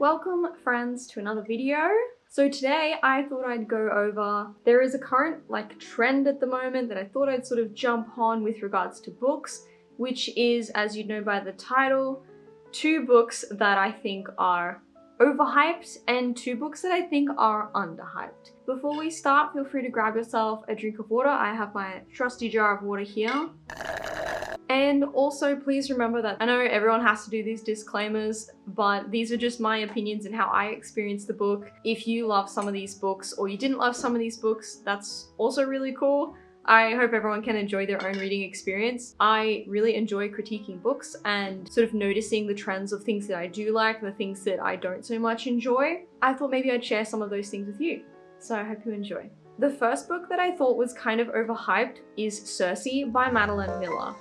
Welcome friends to another video. So today I thought I'd go over, there is a current trend at the moment that I thought I'd sort of jump on with regards to books, which is, as you know by the title, 2 books that I think are overhyped and 2 books that I think are underhyped. Before we start, feel free to grab yourself a drink of water. I have my trusty jar of water here. And also please remember that I know everyone has to do these disclaimers, but these are just my opinions and how I experienced the book. If you love some of these books or you didn't love some of these books, that's also really cool. I hope everyone can enjoy their own reading experience. I really enjoy critiquing books and sort of noticing the trends of things that I do like and the things that I don't so much enjoy. I thought maybe I'd share some of those things with you. So I hope you enjoy. The first book that I thought was kind of overhyped is Circe by Madeline Miller.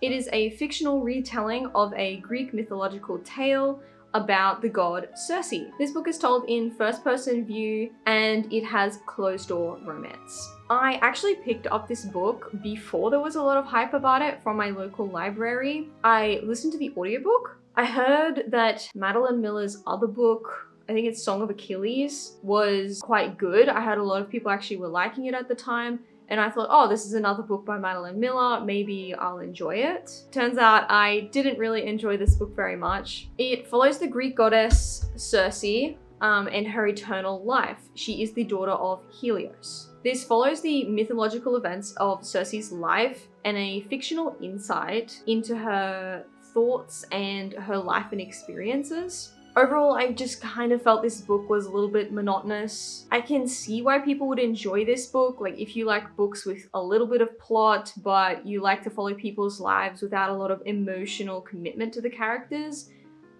It is a fictional retelling of a Greek mythological tale about the god Circe. This book is told in first-person view and it has closed-door romance. I actually picked up this book before there was a lot of hype about it from my local library. I listened to the audiobook. I heard that Madeline Miller's other book, I think it's Song of Achilles, was quite good. I heard a lot of people actually were liking it at the time. And I thought, oh, this is another book by Madeline Miller, maybe I'll enjoy it. Turns out I didn't really enjoy this book very much. It follows the Greek goddess Circe and her eternal life. She is the daughter of Helios. This follows the mythological events of Circe's life and a fictional insight into her thoughts and her life and experiences. Overall, I just kind of felt this book was a little bit monotonous. I can see why people would enjoy this book, like if you like books with a little bit of plot, but you like to follow people's lives without a lot of emotional commitment to the characters,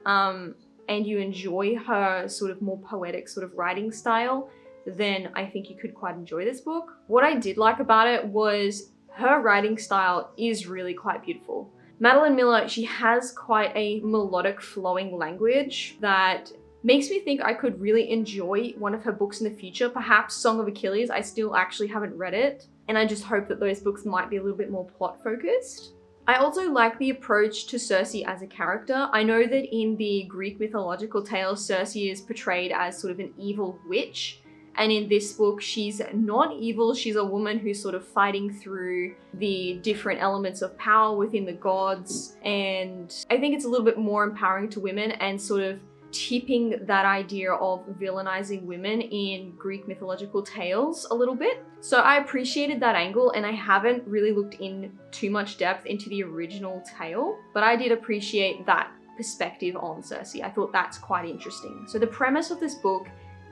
and you enjoy her sort of more poetic sort of writing style, then I think you could quite enjoy this book. What I did like about it was her writing style is really quite beautiful. Madeline Miller, she has quite a melodic flowing language that makes me think I could really enjoy one of her books in the future, perhaps Song of Achilles. I still actually haven't read it, and I just hope that those books might be a little bit more plot focused. I also like the approach to Circe as a character. I know that in the Greek mythological tale, Circe is portrayed as sort of an evil witch. And in this book, she's not evil. She's a woman who's sort of fighting through the different elements of power within the gods. And I think it's a little bit more empowering to women and sort of tipping that idea of villainizing women in Greek mythological tales a little bit. So I appreciated that angle, and I haven't really looked in too much depth into the original tale, but I did appreciate that perspective on Circe. I thought that's quite interesting. So the premise of this book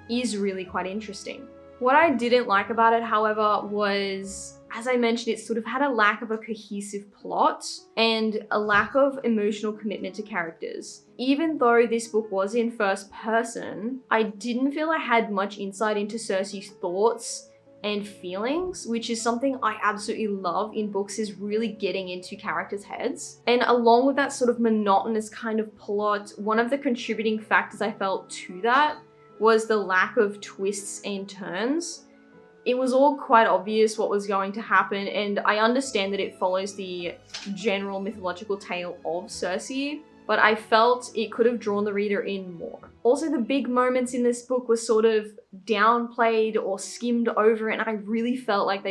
is really quite interesting. What I didn't like about it, however, was, as I mentioned, it sort of had a lack of a cohesive plot and a lack of emotional commitment to characters. Even though this book was in first person, I didn't feel I had much insight into Circe's thoughts and feelings, which is something I absolutely love in books, is really getting into characters' heads. And along with that sort of monotonous kind of plot, one of the contributing factors I felt to that was the lack of twists and turns. It was all quite obvious what was going to happen, and I understand that it follows the general mythological tale of Circe, but I felt it could have drawn the reader in more. Also, the big moments in this book were sort of downplayed or skimmed over, and I really felt like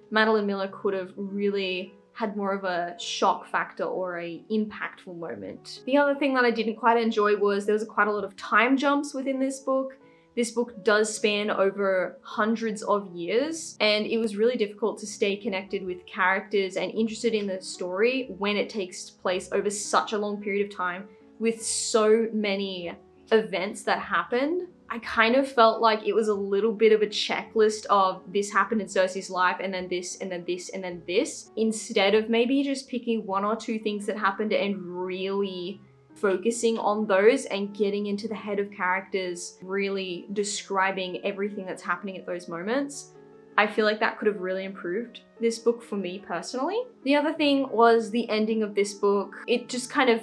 Madeline Miller could have really had more of a shock factor or a impactful moment. The other thing that I didn't quite enjoy was there was quite a lot of time jumps within this book. This book does span over hundreds of years, and it was really difficult to stay connected with characters and interested in the story when it takes place over such a long period of time with so many events that happened. I kind of felt like it was a little bit of a checklist of this happened in Circe's life and then this and then this and then this, instead of maybe just picking 1 or 2 things that happened and really focusing on those and getting into the head of characters, really describing everything that's happening at those moments. I feel like that could have really improved this book for me personally. The other thing was the ending of this book. It just kind of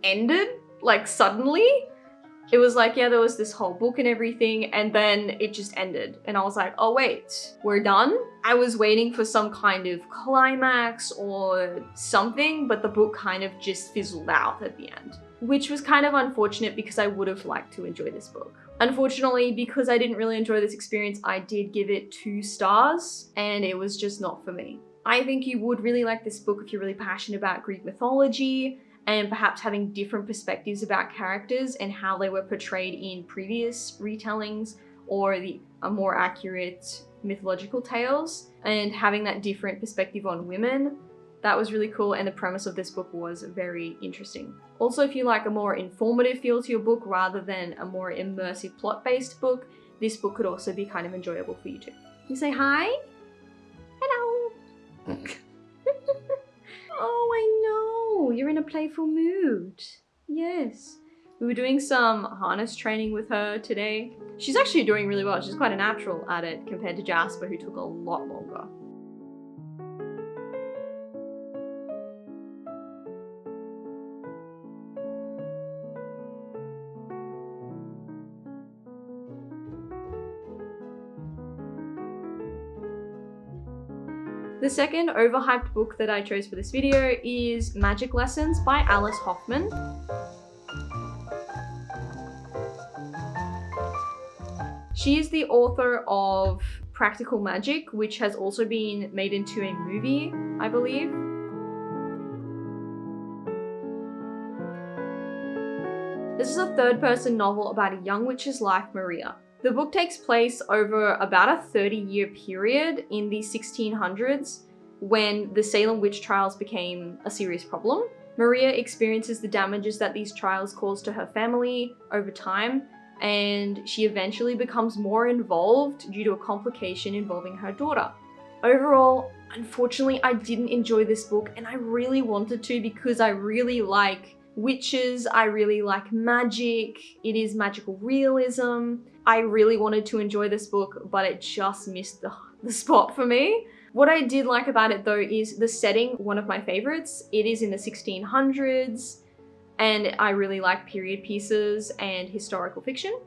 ended like suddenly. It was like, yeah, there was this whole book and everything, and then it just ended. And I was like, oh wait, we're done? I was waiting for some kind of climax or something, but the book kind of just fizzled out at the end, which was kind of unfortunate because I would have liked to enjoy this book. Unfortunately, because I didn't really enjoy this experience, I did give it 2 stars, and it was just not for me. I think you would really like this book if you're really passionate about Greek mythology, and perhaps having different perspectives about characters and how they were portrayed in previous retellings or the more accurate mythological tales, and having that different perspective on women. That was really cool, and the premise of this book was very interesting. Also, if you like a more informative feel to your book rather than a more immersive plot-based book, this book could also be kind of enjoyable for you too. You say hi? Hello! Oh, I know! You're in a playful mood. Yes. We were doing some harness training with her today. She's actually doing really well. She's quite a natural at it compared to Jasper, who took a lot longer. The second overhyped book that I chose for this video is Magic Lessons by Alice Hoffman. She is the author of Practical Magic, which has also been made into a movie, I believe. This is a third-person novel about a young witch's life, Maria. The book takes place over about a 30-year period in the 1600s when the Salem witch trials became a serious problem. Maria experiences the damages that these trials caused to her family over time, and she eventually becomes more involved due to a complication involving her daughter. Overall, unfortunately, I didn't enjoy this book, and I really wanted to because I really like witches, I really like magic, it is magical realism. I really wanted to enjoy this book, but it just missed the spot for me. What I did like about it though is the setting, one of my favorites. It is in the 1600s, and I really like period pieces and historical fiction.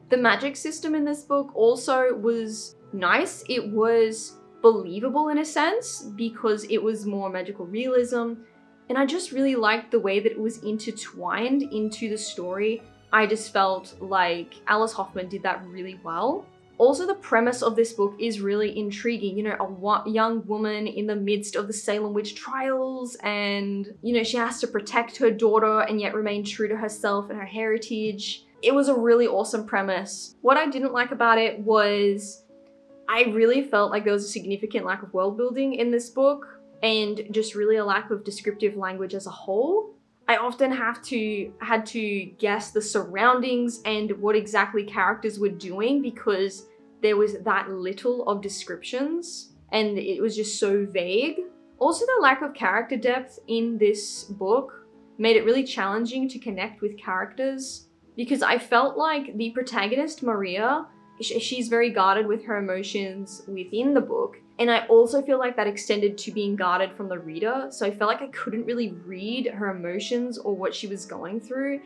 The magic system in this book also was nice. It was believable in a sense because it was more magical realism, and I just really liked the way that it was intertwined into the story. I just felt like Alice Hoffman did that really well. Also, the premise of this book is really intriguing. You know, a young woman in the midst of the Salem witch trials, and, you know, she has to protect her daughter and yet remain true to herself and her heritage. It was a really awesome premise. What I didn't like about it was I really felt like there was a significant lack of world building in this book, and just really a lack of descriptive language as a whole. I often had to guess the surroundings and what exactly characters were doing because there was that little of descriptions and it was just so vague. Also, the lack of character depth in this book made it really challenging to connect with characters because I felt like the protagonist, Maria, she's very guarded with her emotions within the book. And I also feel like that extended to being guarded from the reader. So I felt like I couldn't really read her emotions or what she was going through.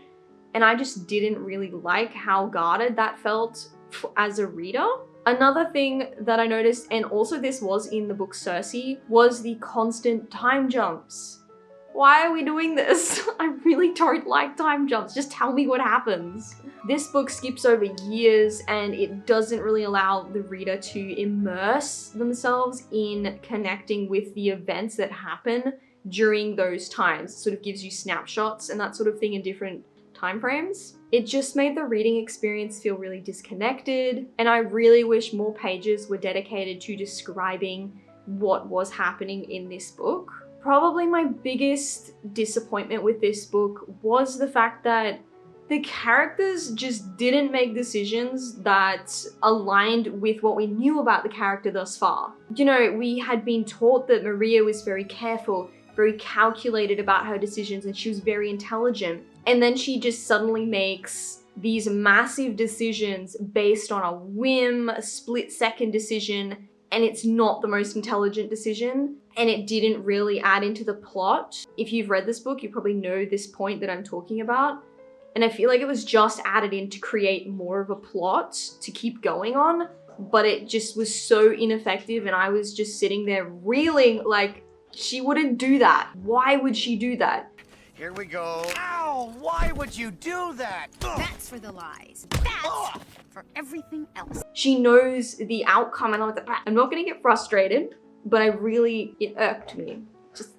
And I just didn't really like how guarded that felt as a reader. Another thing that I noticed, and also this was in the book Circe, was the constant time jumps. Why are we doing this? I really don't like time jumps. Just tell me what happens. This book skips over years and it doesn't really allow the reader to immerse themselves in connecting with the events that happen during those times. It sort of gives you snapshots and that sort of thing in different time frames. It just made the reading experience feel really disconnected, and I really wish more pages were dedicated to describing what was happening in this book. Probably my biggest disappointment with this book was the fact that the characters just didn't make decisions that aligned with what we knew about the character thus far. You know, we had been taught that Maria was very careful, very calculated about her decisions, and she was very intelligent. And then she just suddenly makes these massive decisions based on a whim, a split-second decision, and it's not the most intelligent decision, and it didn't really add into the plot. If you've read this book, you probably know this point that I'm talking about. And I feel like it was just added in to create more of a plot to keep going on, but it just was so ineffective and I was just sitting there reeling like, she wouldn't do that. Why would she do that? Here we go. Ow! Why would you do that? That's for the lies. That's for everything else. She knows the outcome and I'm not gonna get frustrated, but it irked me. Just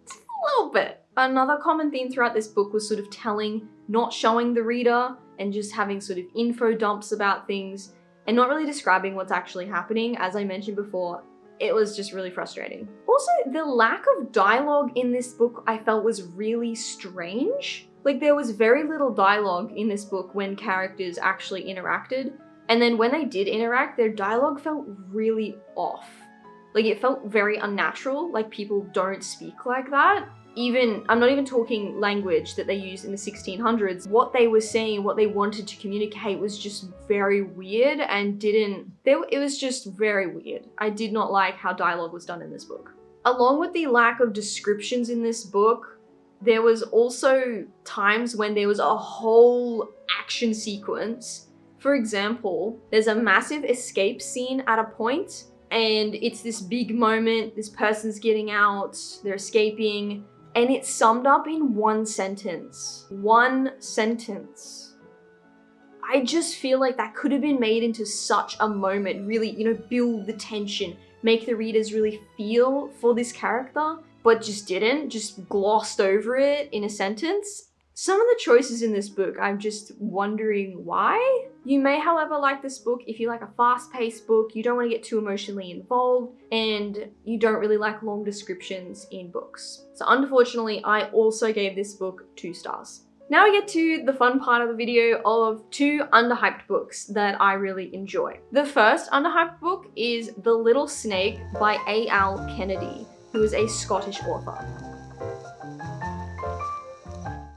a little bit. Another common theme throughout this book was sort of telling, not showing the reader, and just having sort of info dumps about things, and not really describing what's actually happening. As I mentioned before, it was just really frustrating. Also, the lack of dialogue in this book I felt was really strange. Like, there was very little dialogue in this book when characters actually interacted, and then when they did interact, their dialogue felt really off. Like, it felt very unnatural, like people don't speak like that. I'm not even talking language that they used in the 1600s. What they were saying, what they wanted to communicate was just very weird and it was just very weird. I did not like how dialogue was done in this book. Along with the lack of descriptions in this book, there was also times when there was a whole action sequence. For example, there's a massive escape scene at a point, and it's this big moment, this person's getting out, they're escaping, and it's summed up in one sentence. One sentence. I just feel like that could have been made into such a moment, really, build the tension, make the readers really feel for this character, but just didn't, just glossed over it in a sentence. Some of the choices in this book, I'm just wondering why. You may, however, like this book if you like a fast-paced book, you don't want to get too emotionally involved, and you don't really like long descriptions in books. So unfortunately, I also gave this book 2 stars. Now we get to the fun part of the video of 2 underhyped books that I really enjoy. The first underhyped book is The Little Snake by A.L. Kennedy, who is a Scottish author.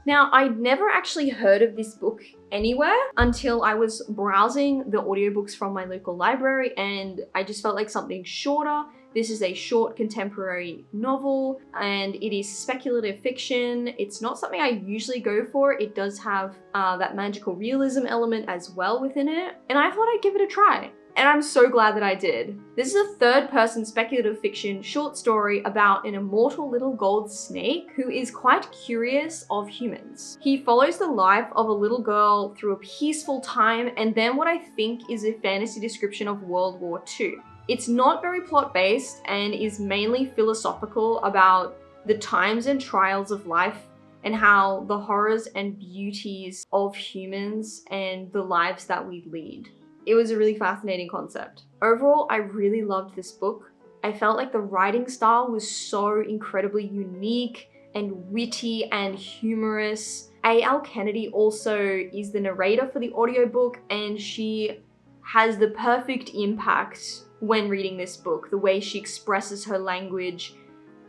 Now, I'd never actually heard of this book anywhere until I was browsing the audiobooks from my local library, and I just felt like something shorter. This is a short contemporary novel and it is speculative fiction. It's not something I usually go for. It does have that magical realism element as well within it, and I thought I'd give it a try. And I'm so glad that I did. This is a third-person speculative fiction short story about an immortal little gold snake who is quite curious of humans. He follows the life of a little girl through a peaceful time and then what I think is a fantasy description of World War II. It's not very plot-based and is mainly philosophical about the times and trials of life and how the horrors and beauties of humans and the lives that we lead. It was a really fascinating concept. Overall, I really loved this book. I felt like the writing style was so incredibly unique and witty and humorous. A.L. Kennedy also is the narrator for the audiobook, and she has the perfect impact when reading this book. The way she expresses her language,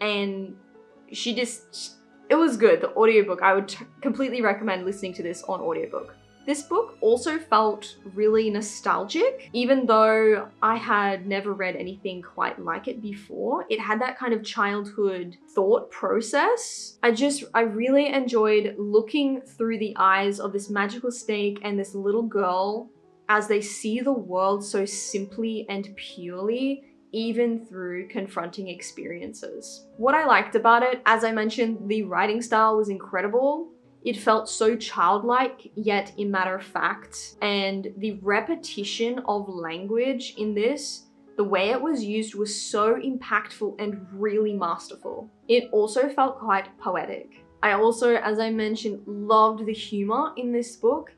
and it was good. The audiobook, I would completely recommend listening to this on audiobook. This book also felt really nostalgic, even though I had never read anything quite like it before. It had that kind of childhood thought process. I really enjoyed looking through the eyes of this magical snake and this little girl as they see the world so simply and purely, even through confronting experiences. What I liked about it, as I mentioned, the writing style was incredible. It felt so childlike, yet in matter of fact, and the repetition of language in this, the way it was used was so impactful and really masterful. It also felt quite poetic. I also, as I mentioned, loved the humor in this book.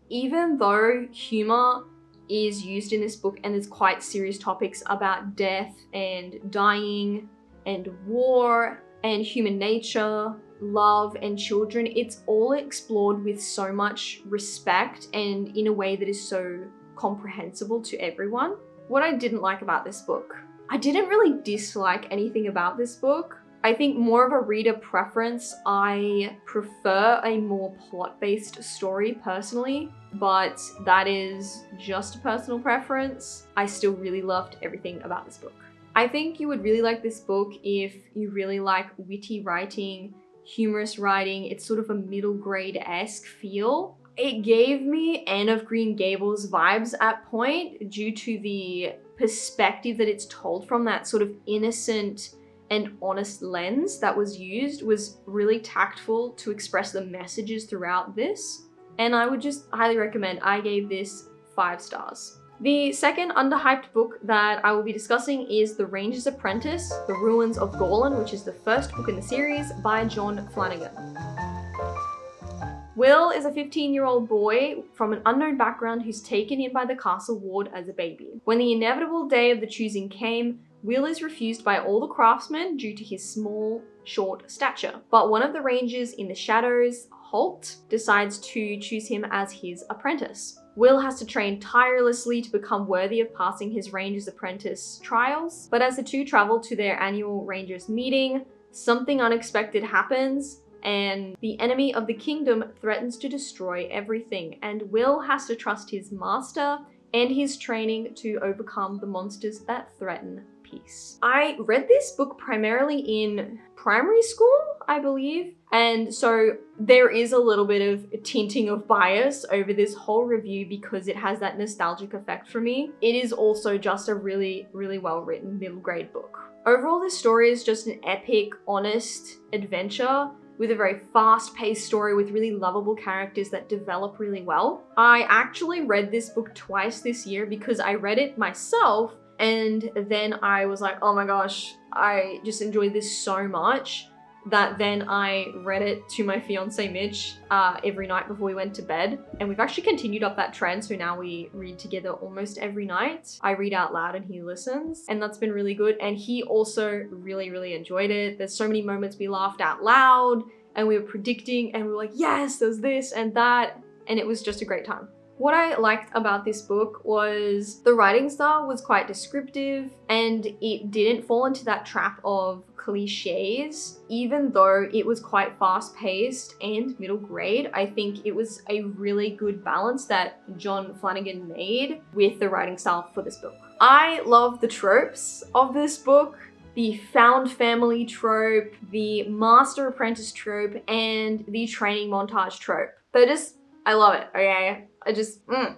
Even though humor is used in this book and there's quite serious topics about death and dying and war and human nature, love and children, it's all explored with so much respect and in a way that is so comprehensible to everyone. What I didn't like about this book, I didn't really dislike anything about this book. I think more of a reader preference. I prefer a more plot-based story personally, but that is just a personal preference. I still really loved everything about this book. I think you would really like this book if you really like witty writing, humorous writing. It's sort of a middle grade-esque feel. It gave me Anne of Green Gables vibes at point due to the perspective that it's told from. That sort of innocent and honest lens that was used was really tactful to express the messages throughout this. And I would just highly recommend. I gave this 5 stars. The second underhyped book that I will be discussing is The Ranger's Apprentice, The Ruins of Gorlin, which is the first book in the series by John Flanagan. Will is a 15-year-old boy from an unknown background who's taken in by the castle ward as a baby. When the inevitable day of the choosing came, Will is refused by all the craftsmen due to his small, short stature. But one of the rangers in the shadows, Holt, decides to choose him as his apprentice. Will has to train tirelessly to become worthy of passing his Ranger's Apprentice trials, but as the two travel to their annual Rangers meeting, something unexpected happens, and the enemy of the kingdom threatens to destroy everything, and Will has to trust his master and his training to overcome the monsters that threaten peace. I read this book primarily in primary school, I believe, and so there is a little bit of tinting of bias over this whole review because it has that nostalgic effect for me. It is also just a really, really well-written middle grade book. Overall, this story is just an epic, honest adventure with a very fast-paced story with really lovable characters that develop really well. I actually read this book twice this year because I read it myself and then I was like, oh my gosh, I just enjoyed this so much that then I read it to my fiance Mitch every night before we went to bed. And we've actually continued up that trend, so now we read together almost every night. I read out loud and he listens, and that's been really good. And he also really, really enjoyed it. There's so many moments we laughed out loud and we were predicting and we were like, yes, there's this and that. And it was just a great time. What I liked about this book was the writing style was quite descriptive and it didn't fall into that trap of cliches. Even though it was quite fast-paced and middle grade, I think it was a really good balance that John Flanagan made with the writing style for this book. I love the tropes of this book. The found family trope, the master apprentice trope, and the training montage trope. I love it, okay?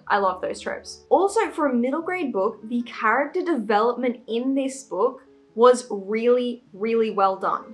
I love those tropes. Also, for a middle grade book, the character development in this book was really, really well done.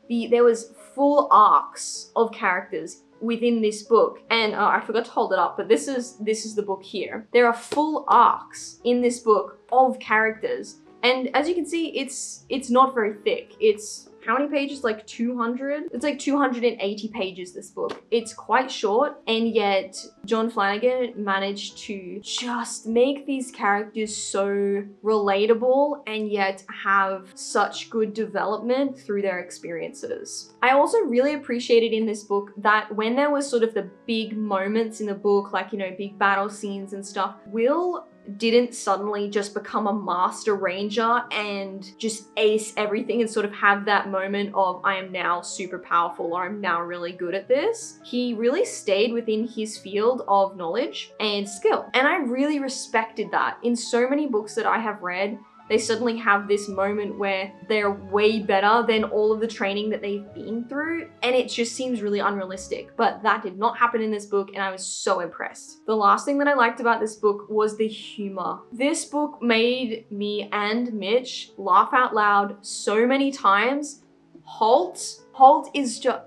There was full arcs of characters within this book. And I forgot to hold it up, but this is the book here. There are full arcs in this book of characters. And as you can see, it's not very thick. It's how many pages? Like 200? It's like 280 pages, this book. It's quite short, and yet John Flanagan managed to just make these characters so relatable and yet have such good development through their experiences. I also really appreciated in this book that when there was sort of the big moments in the book, like, you know, big battle scenes and stuff, Will didn't suddenly just become a master ranger and just ace everything and sort of have that moment of I am now super powerful or I'm now really good at this. He really stayed within his field of knowledge and skill. And I really respected that. In so many books that I have read, they suddenly have this moment where they're way better than all of the training that they've been through, and it just seems really unrealistic. But that did not happen in this book, and I was so impressed. The last thing that I liked about this book was the humor. This book made me and Mitch laugh out loud so many times. Holt is just...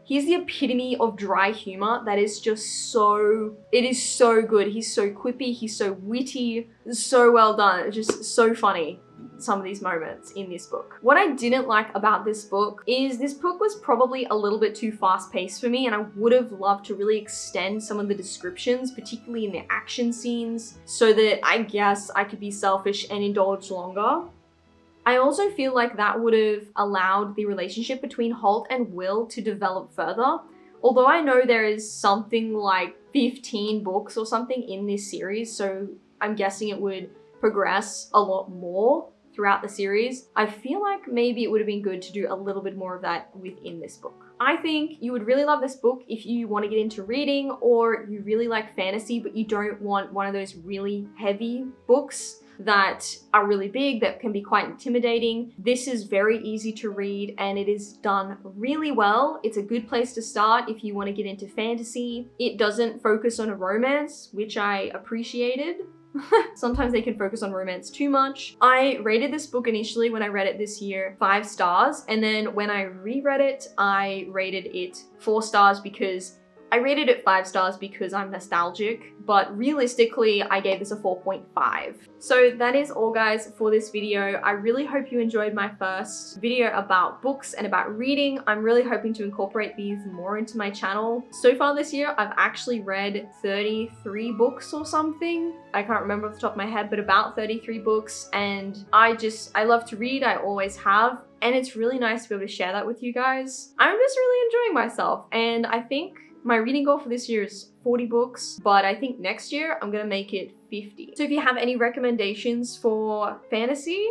he's the epitome of dry humor that is just so... it is so good. He's so quippy, he's so witty, so well done. It's just so funny, some of these moments in this book. What I didn't like about this book is this book was probably a little bit too fast-paced for me, and I would have loved to really extend some of the descriptions, particularly in the action scenes, so that I guess I could be selfish and indulge longer. I also feel like that would have allowed the relationship between Holt and Will to develop further. Although I know there is something like 15 books or something in this series, so I'm guessing it would progress a lot more throughout the series. I feel like maybe it would have been good to do a little bit more of that within this book. I think you would really love this book if you want to get into reading or you really like fantasy but you don't want one of those really heavy books. that are really big, that can be quite intimidating. This is very easy to read and it is done really well. It's a good place to start if you want to get into fantasy. It doesn't focus on a romance, which I appreciated. Sometimes they can focus on romance too much. I rated this book initially when I read it this year 5 stars, and then when I reread it, I rated it 4 stars because I rated it 5 stars because I'm nostalgic, but realistically, I gave this a 4.5. So that is all, guys, for this video. I really hope you enjoyed my first video about books and about reading. I'm really hoping to incorporate these more into my channel. So far this year, I've actually read 33 books or something. I can't remember off the top of my head, but about 33 books. And I love to read, I always have. And it's really nice to be able to share that with you guys. I'm just really enjoying myself, and I think my reading goal for this year is 40 books, but I think next year I'm gonna make it 50. So if you have any recommendations for fantasy,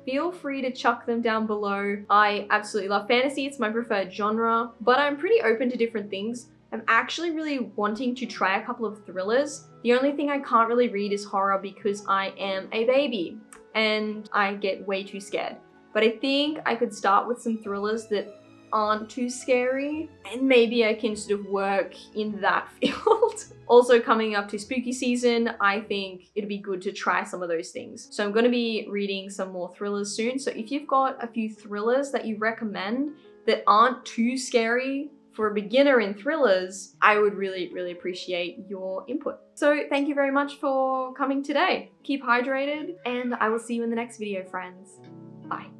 feel free to chuck them down below. I absolutely love fantasy, it's my preferred genre, but I'm pretty open to different things. I'm actually really wanting to try a couple of thrillers. The only thing I can't really read is horror because I am a baby and I get way too scared. But I think I could start with some thrillers that aren't too scary, and maybe I can sort of work in that field. Also, coming up to spooky season, I think it'd be good to try some of those things. So I'm going to be reading some more thrillers soon. So if you've got a few thrillers that you recommend that aren't too scary for a beginner in thrillers, I would really, really appreciate your input. So thank you very much for coming today. Keep hydrated, and I will see you in the next video, friends. Bye.